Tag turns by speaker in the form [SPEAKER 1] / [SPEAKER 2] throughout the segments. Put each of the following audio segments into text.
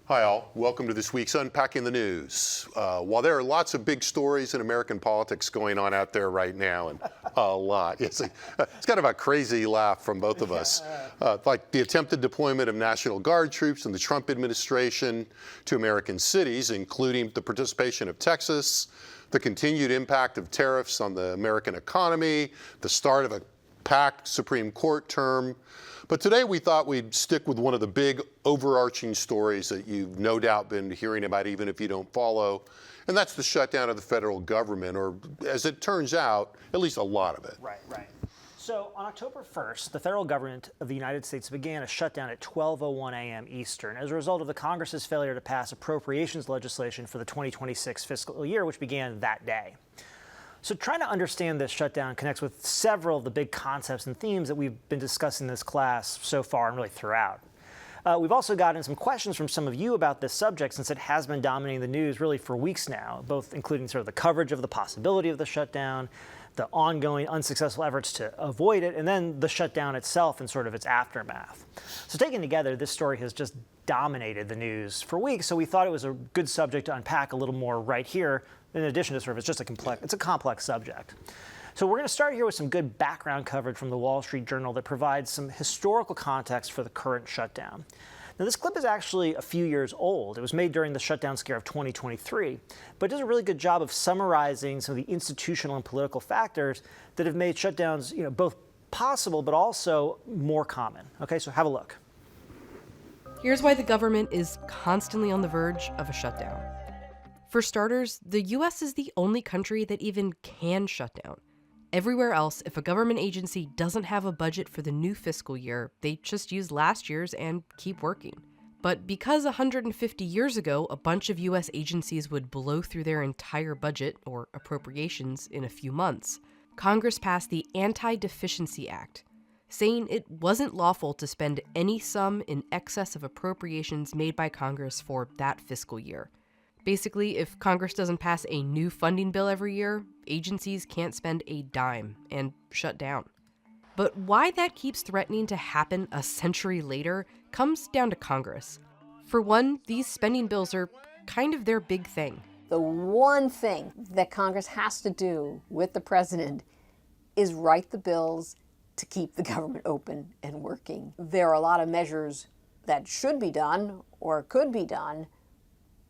[SPEAKER 1] Hi all, welcome to this week's Unpacking the News. While there are lots of big stories in American politics going on out there right now, and a lot, it's kind of a crazy laugh from both of us, like the attempted deployment of National Guard troops in the Trump administration to American cities, including the participation of Texas, the continued impact of tariffs on the American economy, the start of a packed Supreme Court term. But today we thought we'd stick with one of the big overarching stories that you've no doubt been hearing about even if you don't follow, and that's the shutdown of the federal government, or as it turns out, at least a lot of it.
[SPEAKER 2] Right. So on October 1st, the federal government of the United States began a shutdown at 12:01 a.m. Eastern as a result of the Congress's failure to pass appropriations legislation for the 2026 fiscal year, which began that day. So trying to understand this shutdown connects with several of the big concepts and themes that we've been discussing in this class so far and really throughout. We've also gotten some questions from some of you about this subject since it has been dominating the news really for weeks now, both including sort of the coverage of the possibility of the shutdown, the ongoing unsuccessful efforts to avoid it, and then the shutdown itself and sort of its aftermath. So taken together, this story has just dominated the news for weeks, so we thought it was a good subject to unpack a little more right here, in addition to sort of it's a complex subject. So we're going to start here with some good background coverage from the Wall Street Journal that provides some historical context for the current shutdown. Now, this clip is actually a few years old. It was made during the shutdown scare of 2023, but it does a really good job of summarizing some of the institutional and political factors that have made shutdowns, both possible but also more common. Okay, so have a look.
[SPEAKER 3] Here's why the government is constantly on the verge of a shutdown. For starters, the U.S. is the only country that even can shut down. Everywhere else, if a government agency doesn't have a budget for the new fiscal year, they just use last year's and keep working. But because 150 years ago, a bunch of U.S. agencies would blow through their entire budget, or appropriations, in a few months, Congress passed the Anti-Deficiency Act, saying it wasn't lawful to spend any sum in excess of appropriations made by Congress for that fiscal year. Basically, if Congress doesn't pass a new funding bill every year, agencies can't spend a dime and shut down. But why that keeps threatening to happen a century later comes down to Congress. For one, these spending bills are kind of their big thing.
[SPEAKER 4] The one thing that Congress has to do with the president is write the bills to keep the government open and working. There are a lot of measures that should be done or could be done,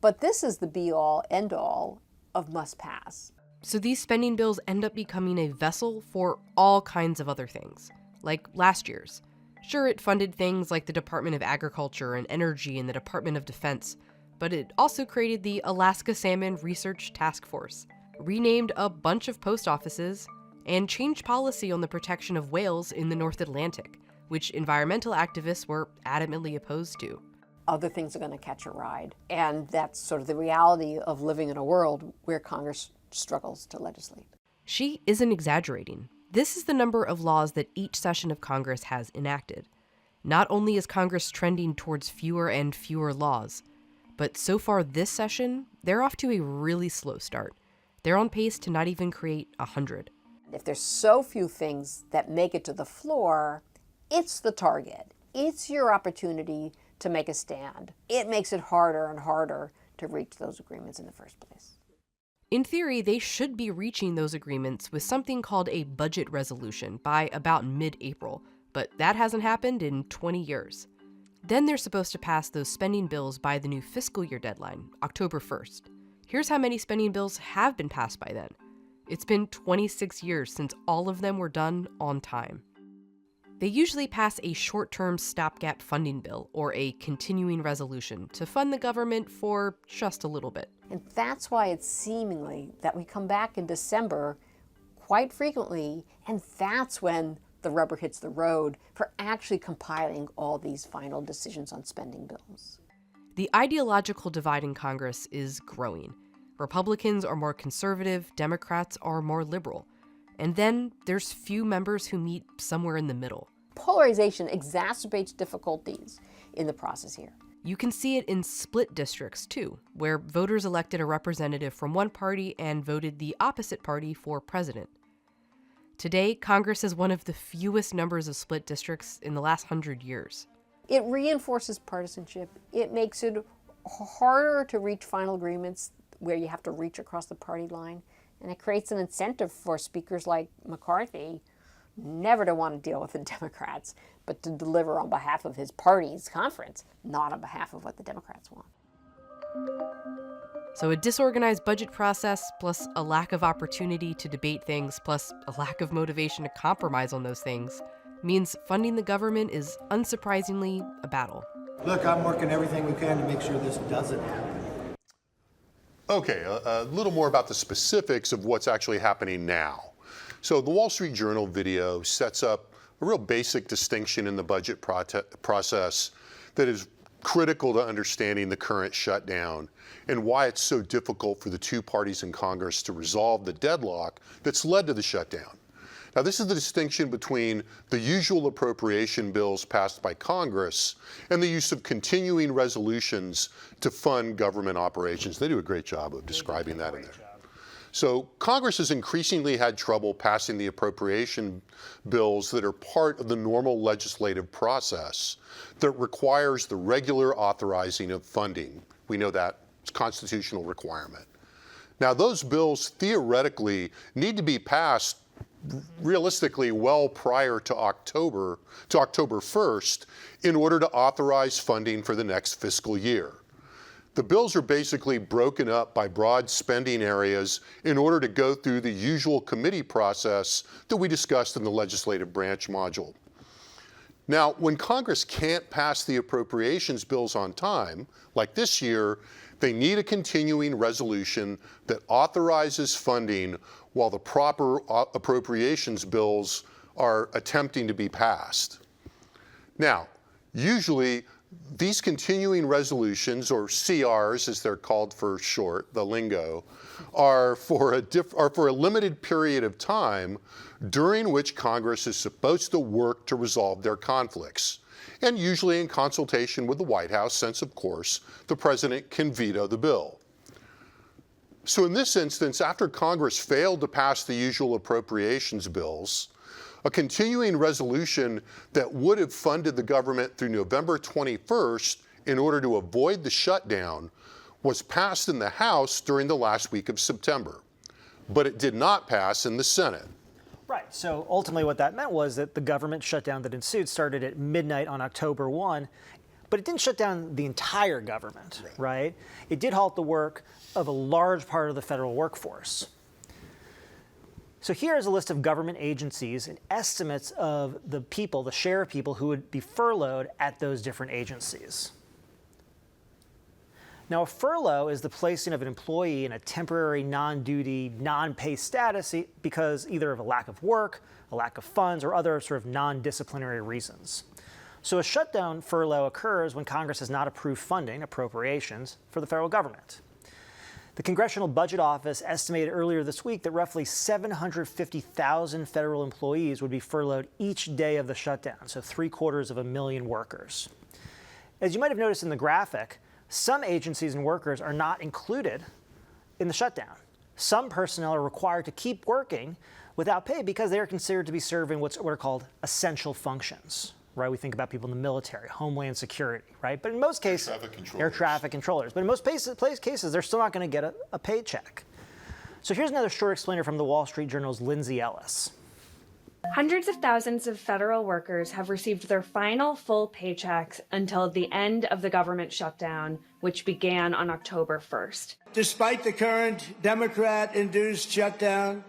[SPEAKER 4] but this is the be-all, end-all of must pass.
[SPEAKER 3] So these spending bills end up becoming a vessel for all kinds of other things, like last year's. Sure, it funded things like the Department of Agriculture and Energy and the Department of Defense, but it also created the Alaska Salmon Research Task Force, renamed a bunch of post offices, and changed policy on the protection of whales in the North Atlantic, which environmental activists were adamantly opposed to.
[SPEAKER 4] Other things are going to catch a ride. And that's sort of the reality of living in a world where Congress struggles to legislate.
[SPEAKER 3] She isn't exaggerating. This is the number of laws that each session of Congress has enacted. Not only is Congress trending towards fewer and fewer laws, but so far this session, they're off to a really slow start. They're on pace to not even create 100.
[SPEAKER 4] If there's so few things that make it to the floor, it's the target. It's your opportunity to make a stand. It makes it harder and harder to reach those agreements in the first place.
[SPEAKER 3] In theory, they should be reaching those agreements with something called a budget resolution by about mid-April, but that hasn't happened in 20 years. Then they're supposed to pass those spending bills by the new fiscal year deadline, October 1st. Here's how many spending bills have been passed by then. It's been 26 years since all of them were done on time. They usually pass a short-term stopgap funding bill or a continuing resolution to fund the government for just a little bit.
[SPEAKER 4] And that's why it's seemingly that we come back in December quite frequently, and that's when the rubber hits the road for actually compiling all these final decisions on spending bills.
[SPEAKER 3] The ideological divide in Congress is growing. Republicans are more conservative, Democrats are more liberal. And then there's few members who meet somewhere in the middle.
[SPEAKER 4] Polarization exacerbates difficulties in the process here.
[SPEAKER 3] You can see it in split districts, too, where voters elected a representative from one party and voted the opposite party for president. Today, Congress has one of the fewest numbers of split districts in the last 100 years.
[SPEAKER 4] It reinforces partisanship. It makes it harder to reach final agreements where you have to reach across the party line. And it creates an incentive for speakers like McCarthy never to want to deal with the Democrats, but to deliver on behalf of his party's conference, not on behalf of what the Democrats want.
[SPEAKER 3] So a disorganized budget process, plus a lack of opportunity to debate things, plus a lack of motivation to compromise on those things, means funding the government is unsurprisingly a battle.
[SPEAKER 5] Look, I'm working everything we can to make sure this doesn't happen.
[SPEAKER 1] Okay, a little more about the specifics of what's actually happening now. So the Wall Street Journal video sets up a real basic distinction in the budget process that is critical to understanding the current shutdown and why it's so difficult for the two parties in Congress to resolve the deadlock that's led to the shutdown. Now, this is the distinction between the usual appropriation bills passed by Congress and the use of continuing resolutions to fund government operations. They do a great job of describing that in there. So Congress has increasingly had trouble passing the appropriation bills that are part of the normal legislative process that requires the regular authorizing of funding. We know that it's a constitutional requirement. Now, those bills theoretically need to be passed realistically well prior to October 1st in order to authorize funding for the next fiscal year. The bills are basically broken up by broad spending areas in order to go through the usual committee process that we discussed in the legislative branch module. Now, when Congress can't pass the appropriations bills on time, like this year, they need a continuing resolution that authorizes funding while the proper appropriations bills are attempting to be passed. Now, usually, these continuing resolutions, or CRs as they're called for short, the lingo, are for a limited period of time during which Congress is supposed to work to resolve their conflicts, and usually in consultation with the White House, since, of course, the president can veto the bill. So in this instance, after Congress failed to pass the usual appropriations bills, a continuing resolution that would have funded the government through November 21st in order to avoid the shutdown was passed in the House during the last week of September, but it did not pass in the Senate.
[SPEAKER 2] Right. So ultimately what that meant was that the government shutdown that ensued started at midnight on October 1, but it didn't shut down the entire government, right? It did halt the work of a large part of the federal workforce. So here is a list of government agencies and estimates of the people, the share of people who would be furloughed at those different agencies. Now, a furlough is the placing of an employee in a temporary non-duty, non-pay status because either of a lack of work, a lack of funds, or other sort of non-disciplinary reasons. So a shutdown furlough occurs when Congress has not approved funding, appropriations, for the federal government. The Congressional Budget Office estimated earlier this week that roughly 750,000 federal employees would be furloughed each day of the shutdown, so 750,000 workers. As you might have noticed in the graphic, some agencies and workers are not included in the shutdown. Some personnel are required to keep working without pay because they are considered to be serving what are called essential functions. Right, we think about people in the military, Homeland Security, right? But in most cases, air traffic controllers. But in most cases, they're still not going to get a paycheck. So here's another short explainer from the Wall Street Journal's Lindsay Ellis.
[SPEAKER 6] Hundreds of thousands of federal workers have received their final full paychecks until the end of the government shutdown, which began on October 1st.
[SPEAKER 7] Despite the current Democrat-induced shutdown,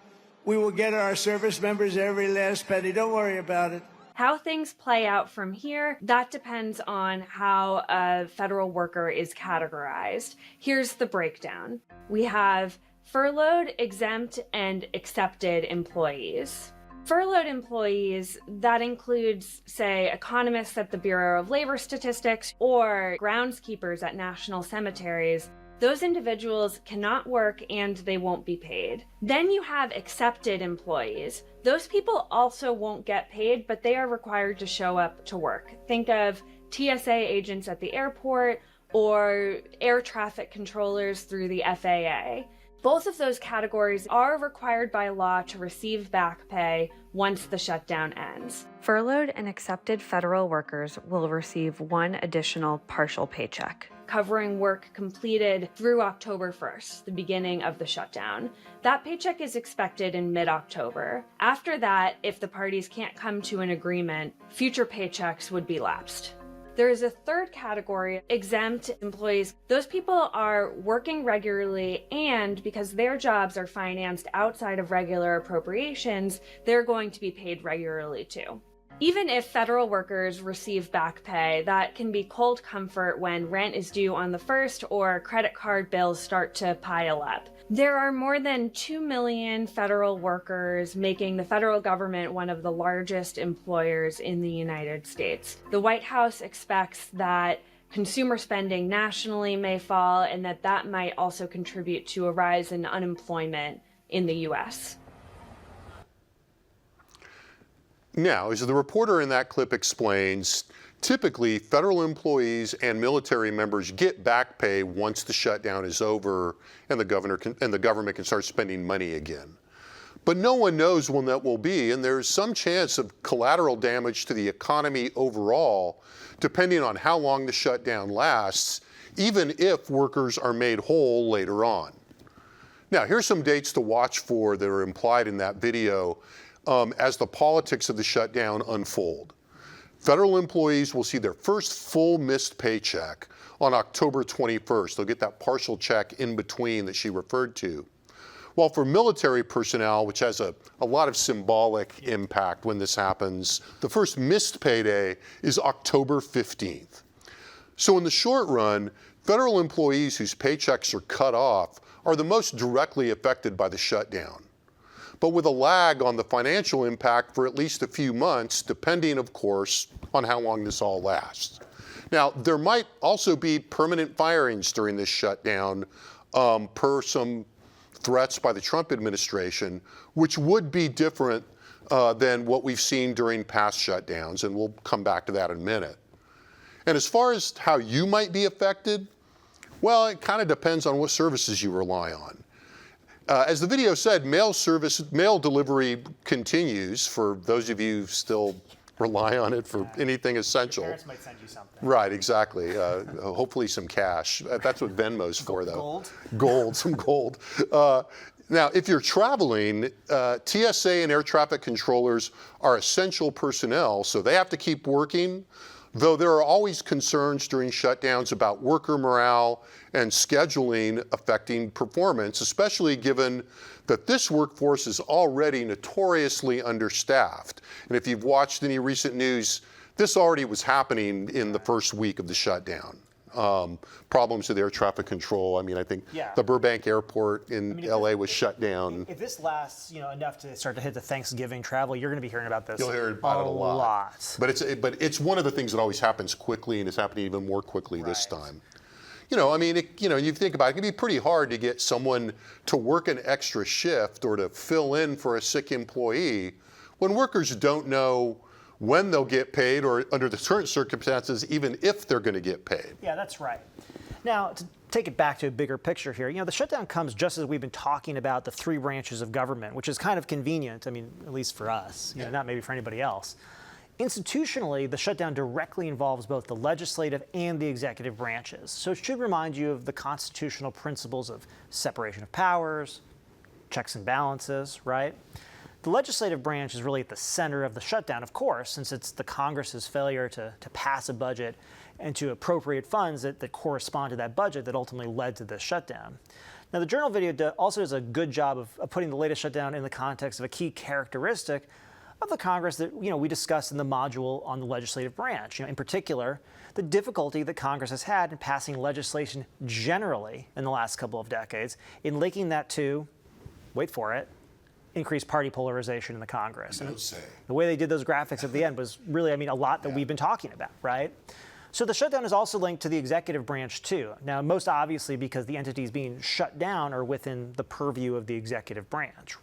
[SPEAKER 7] we will get our service members every last penny. Don't worry about it.
[SPEAKER 6] How things play out from here, that depends on how a federal worker is categorized. Here's the breakdown. We have furloughed, exempt, and accepted employees. Furloughed employees, that includes, say, economists at the Bureau of Labor Statistics or groundskeepers at national cemeteries. Those individuals cannot work and they won't be paid. Then you have accepted employees. Those people also won't get paid, but they are required to show up to work. Think of TSA agents at the airport or air traffic controllers through the FAA. Both of those categories are required by law to receive back pay once the shutdown ends. Furloughed and accepted federal workers will receive one additional partial paycheck, covering work completed through October 1st, the beginning of the shutdown. That paycheck is expected in mid-October. After that, if the parties can't come to an agreement, future paychecks would be lapsed. There is a third category, exempt employees. Those people are working regularly, and because their jobs are financed outside of regular appropriations, they're going to be paid regularly too. Even if federal workers receive back pay, that can be cold comfort when rent is due on the 1st or credit card bills start to pile up. There are more than 2 million federal workers, making the federal government one of the largest employers in the United States. The White House expects that consumer spending nationally may fall, and that might also contribute to a rise in unemployment in the U.S.
[SPEAKER 1] Now, as the reporter in that clip explains, typically federal employees and military members get back pay once the shutdown is over and the government can start spending money again. But no one knows when that will be, and there's some chance of collateral damage to the economy overall, depending on how long the shutdown lasts, even if workers are made whole later on. Now, here's some dates to watch for that are implied in that video as the politics of the shutdown unfold. Federal employees will see their first full missed paycheck on October 21st. They'll get that partial check in between that she referred to. While for military personnel, which has a lot of symbolic impact when this happens, the first missed payday is October 15th. So in the short run, federal employees whose paychecks are cut off are the most directly affected by the shutdown, but with a lag on the financial impact for at least a few months, depending, of course, on how long this all lasts. Now, there might also be permanent firings during this shutdown, per some threats by the Trump administration, which would be different than what we've seen during past shutdowns, and we'll come back to that in a minute. And as far as how you might be affected, well, it kind of depends on what services you rely on. As the video said, mail delivery continues for those of you who still rely on it for anything essential.
[SPEAKER 2] Your parents might send you something.
[SPEAKER 1] Right, exactly. Hopefully some cash. That's what Venmo's for, though.
[SPEAKER 2] Gold?
[SPEAKER 1] Gold, some gold. Now, if you're traveling, TSA and air traffic controllers are essential personnel, so they have to keep working, though there are always concerns during shutdowns about worker morale and scheduling affecting performance, especially given that this workforce is already notoriously understaffed. And if you've watched any recent news, this already was happening in the first week of the shutdown. Problems with air traffic control. I mean, I think the Burbank Airport in LA was shut down.
[SPEAKER 2] If this lasts, enough to start to hit the Thanksgiving travel, you're going to be hearing about this.
[SPEAKER 1] You'll hear about it a lot. But it's one of the things that always happens quickly, and it's happening even more quickly this time. You think about it, it can be pretty hard to get someone to work an extra shift or to fill in for a sick employee when workers don't know when they'll get paid or under the current circumstances, even if they're going to get paid.
[SPEAKER 2] Yeah, that's right. Now, to take it back to a bigger picture here, the shutdown comes just as we've been talking about the three branches of government, which is kind of convenient, at least for us, not maybe for anybody else. Institutionally, the shutdown directly involves both the legislative and the executive branches. So it should remind you of the constitutional principles of separation of powers, checks and balances, right? The legislative branch is really at the center of the shutdown, of course, since it's the Congress's failure to pass a budget and to appropriate funds that correspond to that budget that ultimately led to this shutdown. Now, the Journal video also does a good job of putting the latest shutdown in the context of a key characteristic of the Congress that we discussed in the module on the legislative branch. In particular, the difficulty that Congress has had in passing legislation generally in the last couple of decades in linking that to, wait for it, increased party polarization in the Congress. And the way they did those graphics at the end was really, a lot that we've been talking about, right? So the shutdown is also linked to the executive branch too. Now, most obviously because the entities being shut down are within the purview of the executive branch.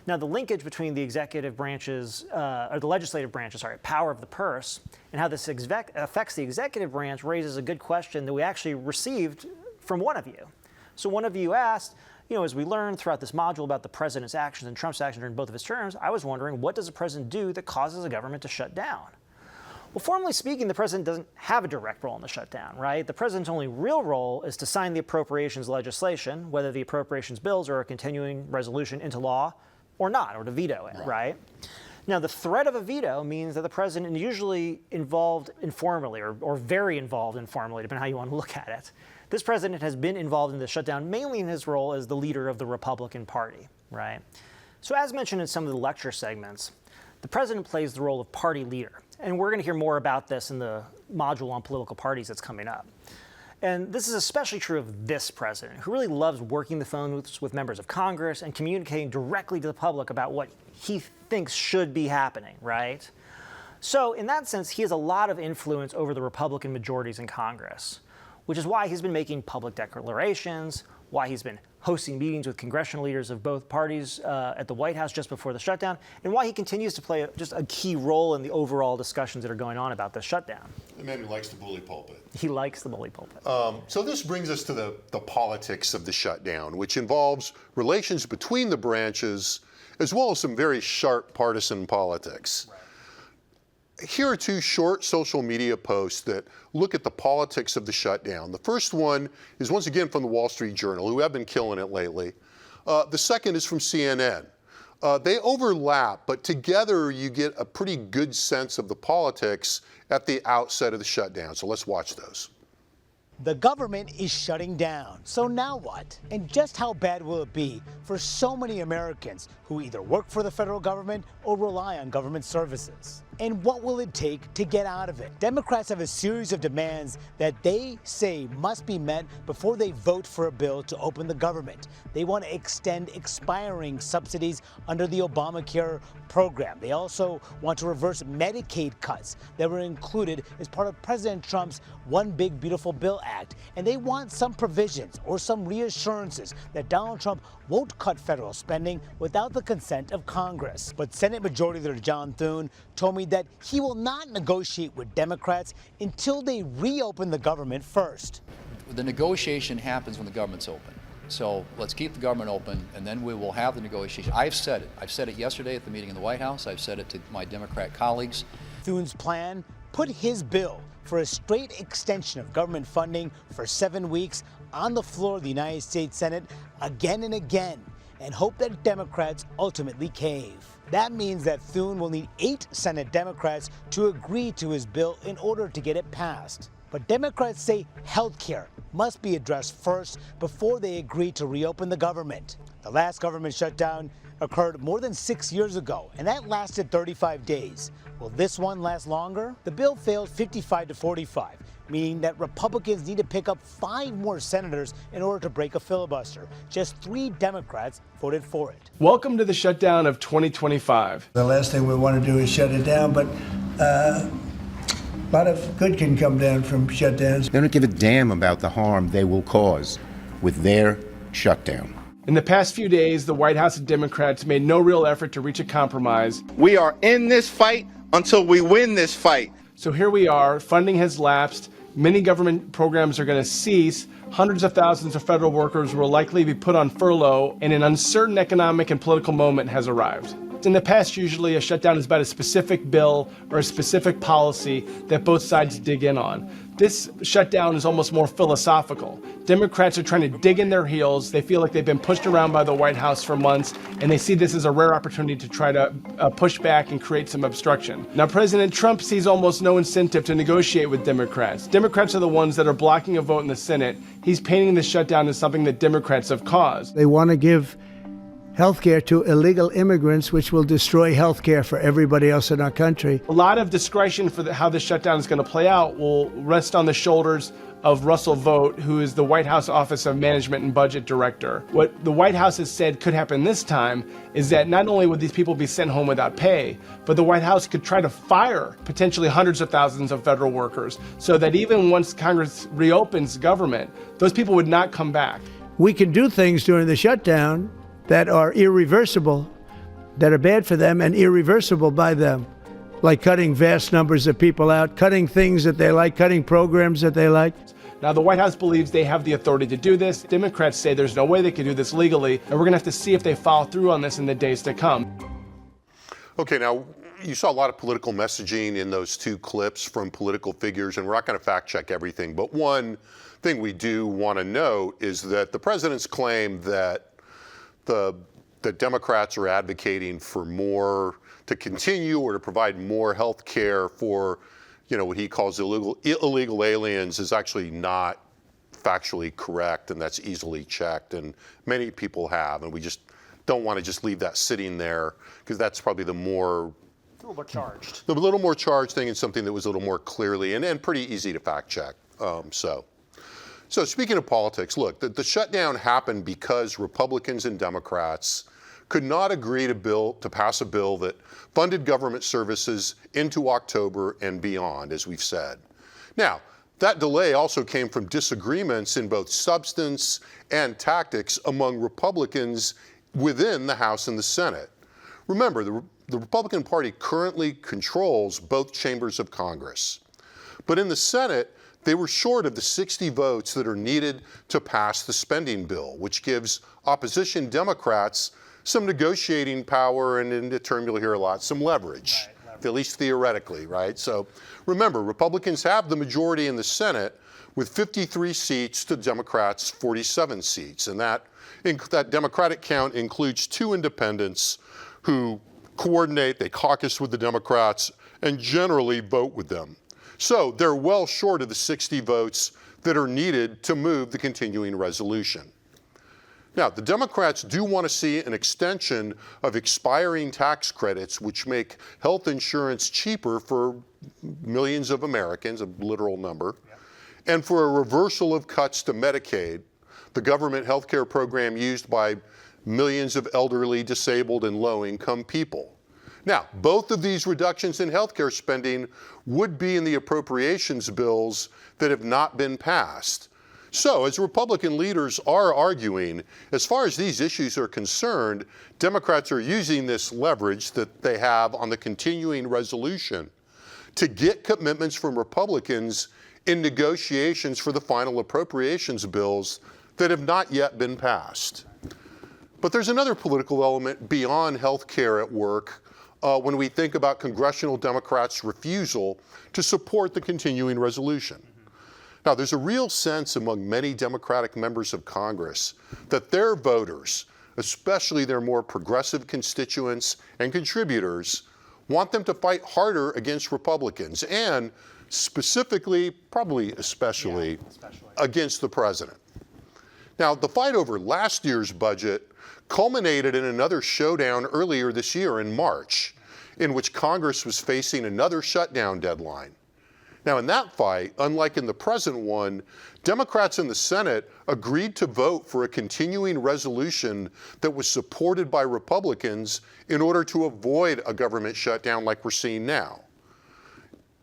[SPEAKER 2] Now, the linkage between the executive branches, or the legislative branches, power of the purse, and how this affects the executive branch raises a good question that we actually received from one of you. So one of you asked, as we learned throughout this module about the president's actions and Trump's actions during both of his terms, I was wondering, what does the president do that causes a government to shut down? Well, formally speaking, the president doesn't have a direct role in the shutdown, right? The president's only real role is to sign the appropriations legislation, whether the appropriations bills are a continuing resolution into law or not, or to veto it, right? Now, the threat of a veto means that the president is usually involved informally or very involved informally, depending on how you want to look at it. This president has been involved in the shutdown mainly in his role as the leader of the Republican Party, right? So as mentioned in some of the lecture segments, the president plays the role of party leader. And we're going to hear more about this in the module on political parties that's coming up. And this is especially true of this president, who really loves working the phone with members of Congress and communicating directly to the public about what he thinks should be happening, right? So in that sense, he has a lot of influence over the Republican majorities in Congress, which is why he's been making public declarations, why he's been hosting meetings with congressional leaders of both parties at the White House just before the shutdown, and why he continues to play just a key role in the overall discussions that are going on about this shutdown.
[SPEAKER 1] The man who likes the bully pulpit.
[SPEAKER 2] He likes the bully pulpit.
[SPEAKER 1] So this brings us to the politics of the shutdown, which involves relations between the branches, as well as some very sharp partisan politics. Right. Here are two short social media posts that look at the politics of the shutdown. The first one is once again from the Wall Street Journal, who have been killing it lately. The second is from CNN. They overlap, but together you get a pretty good sense of the politics at the outset of the shutdown. So let's watch those.
[SPEAKER 8] The government is shutting down. So now what? And just how bad will it be for so many Americans who either work for the federal government or rely on government services? And what will it take to get out of it? Democrats have a series of demands that they say must be met before they vote for a bill to open the government. They want to extend expiring subsidies under the Obamacare program. They also want to reverse Medicaid cuts that were included as part of President Trump's One Big Beautiful Bill Act. And they want some provisions or some reassurances that Donald Trump won't cut federal spending without the consent of Congress. But Senate Majority Leader John Thune told me that he will not negotiate with Democrats until they reopen the government first.
[SPEAKER 9] The negotiation happens when the government's open. So let's keep the government open, and then we will have the negotiation. I've said it. I've said it yesterday at the meeting in the White House. I've said it to my Democrat colleagues.
[SPEAKER 8] Thune's plan put his bill for a straight extension of government funding for 7 weeks on the floor of the United States Senate again and again, and hope that Democrats ultimately cave. That means that Thune will need 8 Senate Democrats to agree to his bill in order to get it passed. But Democrats say health care must be addressed first before they agree to reopen the government. The last government shutdown occurred more than 6 years ago, and that lasted 35 days. Will this one last longer? The bill failed 55 to 45, meaning that Republicans need to pick up 5 more senators in order to break a filibuster. Just 3 Democrats voted for it.
[SPEAKER 10] Welcome to the shutdown of 2025.
[SPEAKER 7] The last thing we want to do is shut it down, but a lot of good can come down from shutdowns.
[SPEAKER 11] They don't give a damn about the harm they will cause with their shutdown.
[SPEAKER 10] In the past few days, the White House and Democrats made no real effort to reach a compromise.
[SPEAKER 12] We are in this fight until we win this fight.
[SPEAKER 10] So here we are, funding has lapsed, many government programs are going to cease, hundreds of thousands of federal workers will likely be put on furlough, and an uncertain economic and political moment has arrived. In the past, usually a shutdown is about a specific bill or a specific policy that both sides dig in on. This shutdown is almost more philosophical. Democrats are trying to dig in their heels. They feel like they've been pushed around by the White House for months, and they see this as a rare opportunity to try to push back and create some obstruction. Now, President Trump sees almost no incentive to negotiate with Democrats. Democrats are the ones that are blocking a vote in the Senate. He's painting this shutdown as something that Democrats have caused.
[SPEAKER 5] They want to give health care to illegal immigrants, which will destroy health care for everybody else in our country.
[SPEAKER 10] A lot of discretion for how this shutdown is going to play out will rest on the shoulders of Russell Vought, who is the White House Office of Management and Budget Director. What the White House has said could happen this time is that not only would these people be sent home without pay, but the White House could try to fire potentially hundreds of thousands of federal workers, so that even once Congress reopens government, those people would not come back.
[SPEAKER 5] We can do things during the shutdown that are irreversible, that are bad for them and irreversible by them, like cutting vast numbers of people out, cutting things that they like, cutting programs that they like.
[SPEAKER 10] Now, the White House believes they have the authority to do this. Democrats say there's no way they can do this legally, and we're going to have to see if they follow through on this in the days to come.
[SPEAKER 1] Okay, now, you saw a lot of political messaging in those two clips from political figures, and we're not going to fact check everything, but one thing we do want to note is that the president's claim that the Democrats are advocating for more, to continue or to provide more health care for, you know, what he calls illegal aliens is actually not factually correct, and that's easily checked, and many people have, and we just don't want to just leave that sitting there, because that's probably the more
[SPEAKER 2] A little more charged.
[SPEAKER 1] the little more charged thing, and something that was a little more clearly and pretty easy to fact check. So speaking of politics, look, the shutdown happened because Republicans and Democrats could not agree to pass a bill that funded government services into October and beyond, as we've said. Now, that delay also came from disagreements in both substance and tactics among Republicans within the House and the Senate. Remember, the Republican Party currently controls both chambers of Congress. But in the Senate, they were short of the 60 votes that are needed to pass the spending bill, which gives opposition Democrats some negotiating power, and in the term you'll hear a lot, some leverage, at least theoretically, right? So remember, Republicans have the majority in the Senate with 53 seats to Democrats' 47 seats. And that Democratic count includes 2 independents who coordinate, they caucus with the Democrats, and generally vote with them. So they're well short of the 60 votes that are needed to move the continuing resolution. Now, the Democrats do want to see an extension of expiring tax credits, which make health insurance cheaper for millions of Americans, a literal number, and for a reversal of cuts to Medicaid, the government health care program used by millions of elderly, disabled, and low-income people. Now, both of these reductions in health care spending would be in the appropriations bills that have not been passed. So, as Republican leaders are arguing, as far as these issues are concerned, Democrats are using this leverage that they have on the continuing resolution to get commitments from Republicans in negotiations for the final appropriations bills that have not yet been passed. But there's another political element beyond health care at work when we think about congressional Democrats' refusal to support the continuing resolution. Now, there's a real sense among many Democratic members of Congress that their voters, especially their more progressive constituents and contributors, want them to fight harder against Republicans and specifically, probably especially, against the president. Now, the fight over last year's budget culminated in another showdown earlier this year in March, in which Congress was facing another shutdown deadline. Now, in that fight, unlike in the present one, Democrats in the Senate agreed to vote for a continuing resolution that was supported by Republicans in order to avoid a government shutdown like we're seeing now.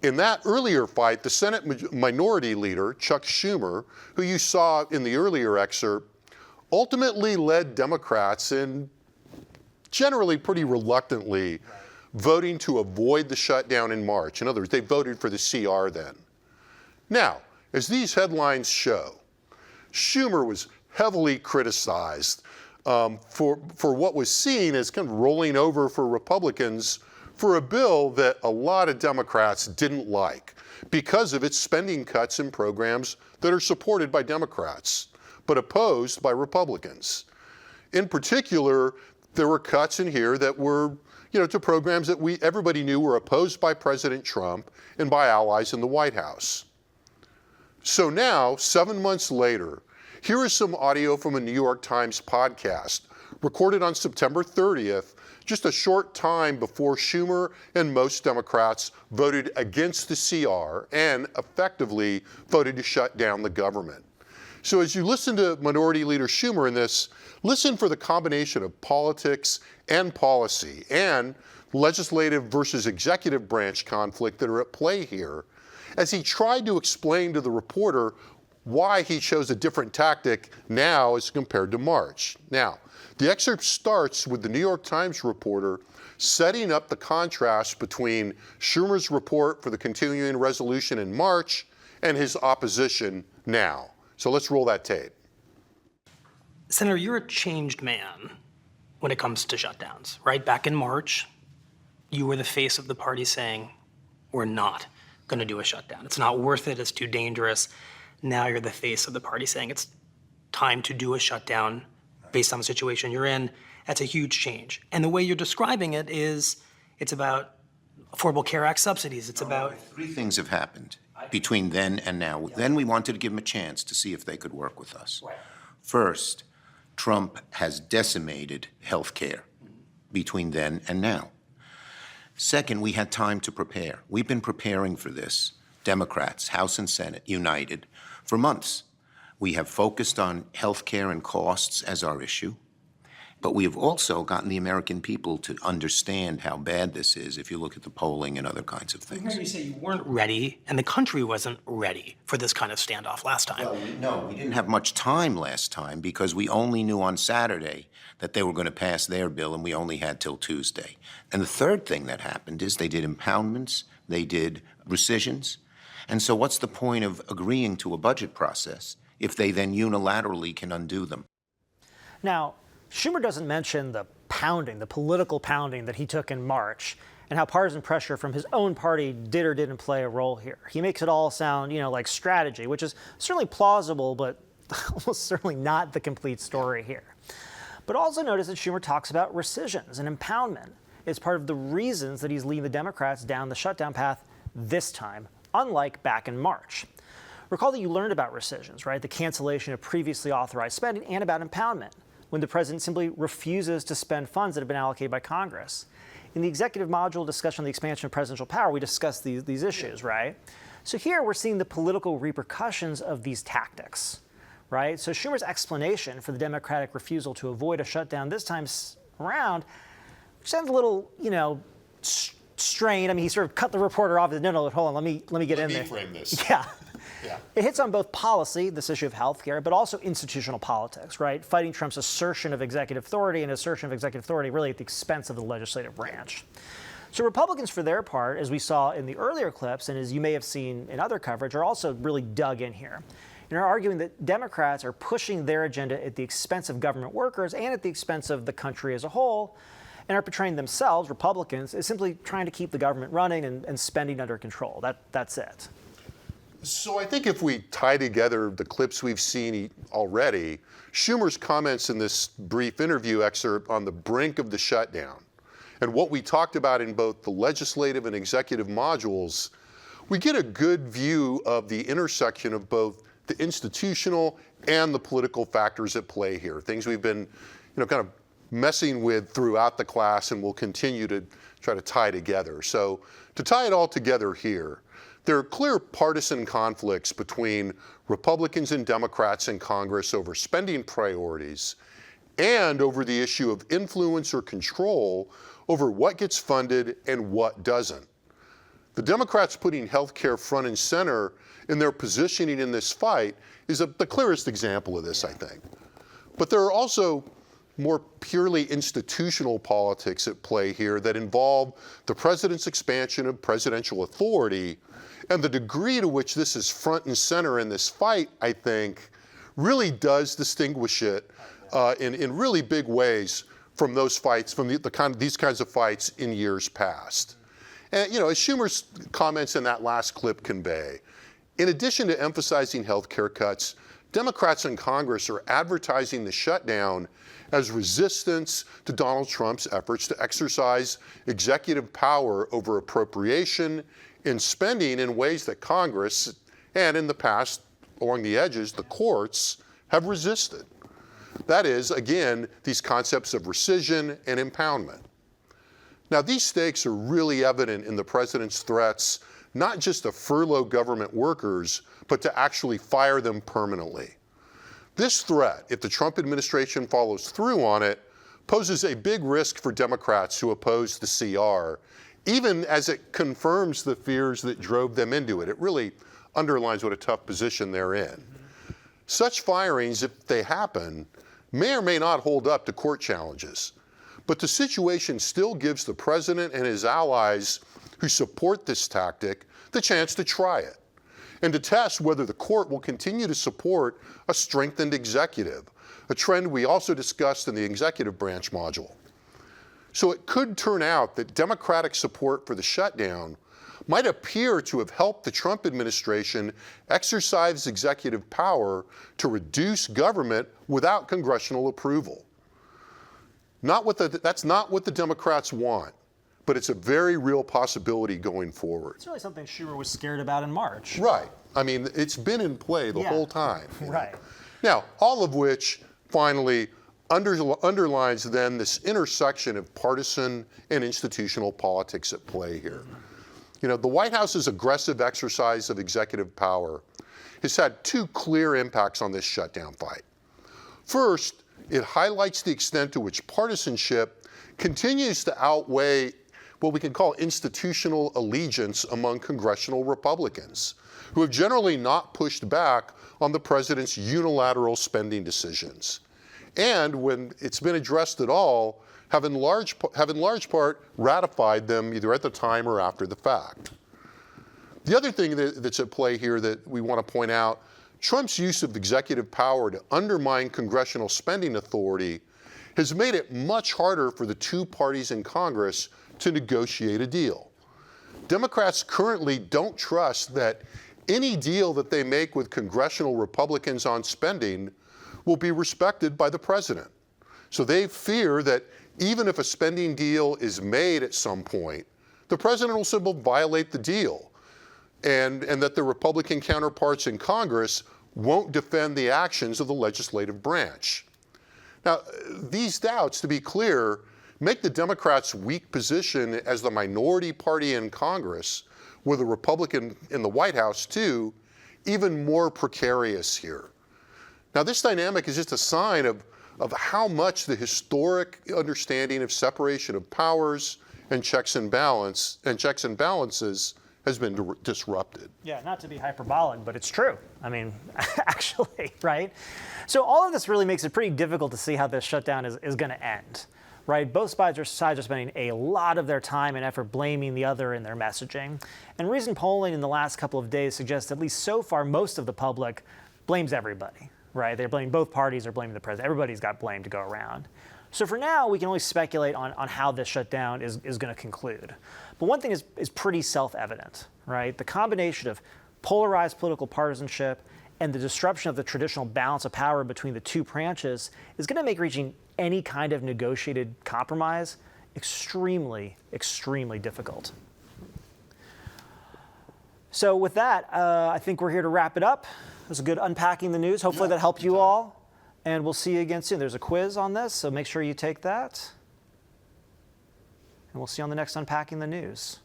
[SPEAKER 1] In that earlier fight, the Senate Minority Leader, Chuck Schumer, who you saw in the earlier excerpt, ultimately led Democrats in generally pretty reluctantly voting to avoid the shutdown in March. In other words, they voted for the CR then. Now, as these headlines show, Schumer was heavily criticized for what was seen as kind of rolling over for Republicans for a bill that a lot of Democrats didn't like because of its spending cuts and programs that are supported by Democrats, but opposed by Republicans. In particular, there were cuts in here that were, to programs that everybody knew were opposed by President Trump and by allies in the White House. So now, 7 months later, here is some audio from a New York Times podcast recorded on September 30th, just a short time before Schumer and most Democrats voted against the CR and effectively voted to shut down the government. So as you listen to Minority Leader Schumer in this, listen for the combination of politics and policy and legislative versus executive branch conflict that are at play here, as he tried to explain to the reporter why he chose a different tactic now as compared to March. Now, the excerpt starts with the New York Times reporter setting up the contrast between Schumer's report for the continuing resolution in March and his opposition now. So let's roll that tape.
[SPEAKER 13] Senator, you're a changed man when it comes to shutdowns, right? Back in March, you were the face of the party saying, we're not going to do a shutdown. It's not worth it. It's too dangerous. Now you're the face of the party saying it's time to do a shutdown based on the situation you're in. That's a huge change. And the way you're describing it is it's about Affordable Care Act subsidies. It's about...
[SPEAKER 11] Three things have happened between then and now. Then we wanted to give them a chance to see if they could work with us. First, Trump has decimated health care between then and now. Second, we had time to prepare. We've been preparing for this, Democrats, House and Senate, united, for months. We have focused on health care and costs as our issue, but we have also gotten the American people to understand how bad this is if you look at the polling and other kinds of things.
[SPEAKER 13] I heard you say you weren't ready, and the country wasn't ready for this kind of standoff last time.
[SPEAKER 11] Well, no, we didn't have much time last time because we only knew on Saturday that they were going to pass their bill, and we only had till Tuesday. And the third thing that happened is they did impoundments, they did rescissions. And so what's the point of agreeing to a budget process if they then unilaterally can undo them?
[SPEAKER 2] Now, Schumer doesn't mention the pounding, the political pounding that he took in March and how partisan pressure from his own party did or didn't play a role here. He makes it all sound, like strategy, which is certainly plausible, but almost certainly not the complete story here. But also notice that Schumer talks about rescissions and impoundment as part of the reasons that he's leading the Democrats down the shutdown path this time, unlike back in March. Recall that you learned about rescissions, right? The cancellation of previously authorized spending, and about impoundment, when the president simply refuses to spend funds that have been allocated by Congress. In the executive module discussion on the expansion of presidential power, we discussed these issues, right? So here we're seeing the political repercussions of these tactics, right? So Schumer's explanation for the Democratic refusal to avoid a shutdown this time around sounds a little, strained. I mean, he sort of cut the reporter off and said, no, hold on, let me get in there.
[SPEAKER 1] Frame this.
[SPEAKER 2] Yeah. It hits on both policy, this issue of health care, but also institutional politics, right? Fighting Trump's assertion of executive authority and assertion of executive authority really at the expense of the legislative branch. So Republicans, for their part, as we saw in the earlier clips, and as you may have seen in other coverage, are also really dug in here and are arguing that Democrats are pushing their agenda at the expense of government workers and at the expense of the country as a whole, and are portraying themselves, Republicans, as simply trying to keep the government running and spending under control. That's it.
[SPEAKER 1] So I think if we tie together the clips we've seen already, Schumer's comments in this brief interview excerpt on the brink of the shutdown, and what we talked about in both the legislative and executive modules, we get a good view of the intersection of both the institutional and the political factors at play here, things we've been, kind of messing with throughout the class and will continue to try to tie together. So to tie it all together here, there are clear partisan conflicts between Republicans and Democrats in Congress over spending priorities and over the issue of influence or control over what gets funded and what doesn't. The Democrats putting health care front and center in their positioning in this fight is the clearest example of this, I think. But there are also more purely institutional politics at play here that involve the president's expansion of presidential authority, and the degree to which this is front and center in this fight, I think, really does distinguish it in really big ways from those fights, from these kinds of fights in years past. And as Schumer's comments in that last clip convey, in addition to emphasizing health care cuts, Democrats in Congress are advertising the shutdown as resistance to Donald Trump's efforts to exercise executive power over appropriation and spending in ways that Congress, and in the past, along the edges, the courts, have resisted. That is, again, these concepts of rescission and impoundment. Now, these stakes are really evident in the president's threats, not just to furlough government workers, but to actually fire them permanently. This threat, if the Trump administration follows through on it, poses a big risk for Democrats who oppose the CR, even as it confirms the fears that drove them into it. It really underlines what a tough position they're in. Such firings, if they happen, may or may not hold up to court challenges. But the situation still gives the president and his allies who support this tactic the chance to try it and to test whether the court will continue to support a strengthened executive, a trend we also discussed in the executive branch module. So it could turn out that Democratic support for the shutdown might appear to have helped the Trump administration exercise executive power to reduce government without congressional approval. That's not what the Democrats want, but it's a very real possibility going forward.
[SPEAKER 2] It's really something Schumer was scared about in March.
[SPEAKER 1] Right. I mean, it's been in play the whole time.
[SPEAKER 2] Right.
[SPEAKER 1] Now, all of which finally underlines then this intersection of partisan and institutional politics at play here. You know, the White House's aggressive exercise of executive power has had two clear impacts on this shutdown fight. First, it highlights the extent to which partisanship continues to outweigh what we can call institutional allegiance among congressional Republicans, who have generally not pushed back on the president's unilateral spending decisions. And when it's been addressed at all, have in large part ratified them either at the time or after the fact. The other thing that's at play here that we want to point out, Trump's use of executive power to undermine congressional spending authority has made it much harder for the two parties in Congress to negotiate a deal. Democrats currently don't trust that any deal that they make with congressional Republicans on spending will be respected by the president. So they fear that even if a spending deal is made at some point, the president will simply violate the deal, and that the Republican counterparts in Congress won't defend the actions of the legislative branch. Now, these doubts, to be clear, make the Democrats' weak position as the minority party in Congress, with a Republican in the White House too, even more precarious here. Now, this dynamic is just a sign of how much the historic understanding of separation of powers and checks and balances has been disrupted.
[SPEAKER 2] Yeah, not to be hyperbolic, but it's true. I mean, actually, right? So all of this really makes it pretty difficult to see how this shutdown is going to end, right? Both sides are spending a lot of their time and effort blaming the other in their messaging. And recent polling in the last couple of days suggests, at least so far, most of the public blames everybody. Right, they're blaming both parties, are blaming the president. Everybody's got blame to go around. So for now, we can only speculate on how this shutdown is going to conclude. But one thing is pretty self-evident, right? The combination of polarized political partisanship and the disruption of the traditional balance of power between the two branches is going to make reaching any kind of negotiated compromise extremely, extremely difficult. So with that, I think we're here to wrap it up. It was a good unpacking the news. Hopefully that helped you all. And we'll see you again soon. There's a quiz on this, so make sure you take that. And we'll see you on the next Unpacking the News.